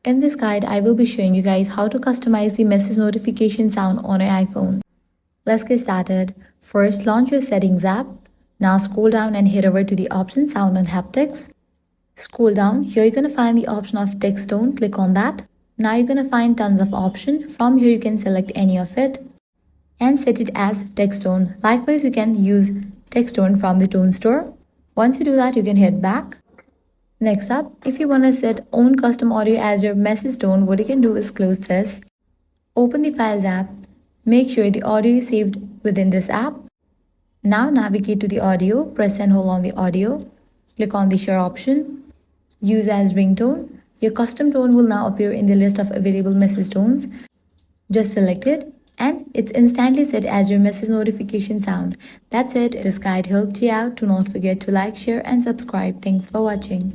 In this guide, I will be showing you guys how to customize the message notification sound on your iPhone. Let's get started. First, launch your settings app. Now scroll down and head over to the option sound and haptics. Scroll down. Here you're going to find the option of text tone. Click on that. Now you're going to find tons of options. From here you can select any of it and set it as text tone. Likewise, you can use text tone from the tone store. Once you do that, you can head back. Next up, if you want to set own custom audio as your message tone, what you can do is close this. Open the Files app. Make sure the audio is saved within this app. Now navigate to the audio. Press and hold on the audio. Click on the share option. Use as ringtone. Your custom tone will now appear in the list of available message tones. Just select it and it's instantly set as your message notification sound. That's it. If this guide helped you out, do not forget to like, share and subscribe. Thanks for watching.